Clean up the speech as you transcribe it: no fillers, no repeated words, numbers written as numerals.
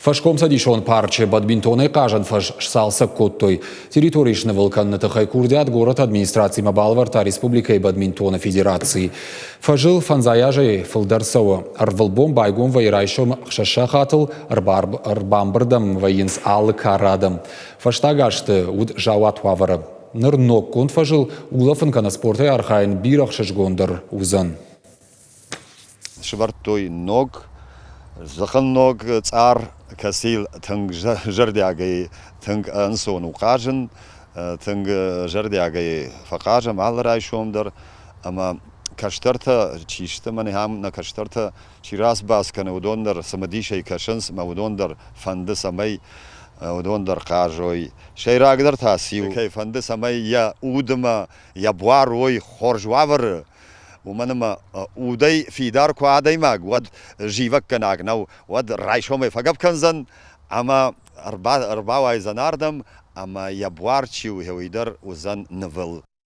Фашкомса дишон парче бадминтоны кажан фаш шсалса коттой. Территорийшны вулканны тахай курдят город администрации Мабалварта Республикой бадминтона Федерации. Фажил фанзаяжи фылдарсау арвылбом байгон вайрайшом шашахатыл арбамбырдам вайинс аллы карадам. Фаштагашты уд жауат вавара. Нырнок конт фажил улафын канаспортай архайн бирах шашгондар узан. Швартой ног, захын ног цар касил тынг жардягай тынг ансон уқажын, тынг жардягай фақажам алрай шомдар, ама каштарта чишта мани хам на каштарта чирас бас кана удондар самадишай кашанс ма удондар фанды самай удондар қажой шайрагдар тасиу кай фанды самай я удма я буарой хоржвавар ومنما ودي في دار كوادي ماج ود جيفك كناغناو ود رايشومي فقب كنزن اما اربا وايزن اردم اما يبوارتشي وهويدر وزن نفل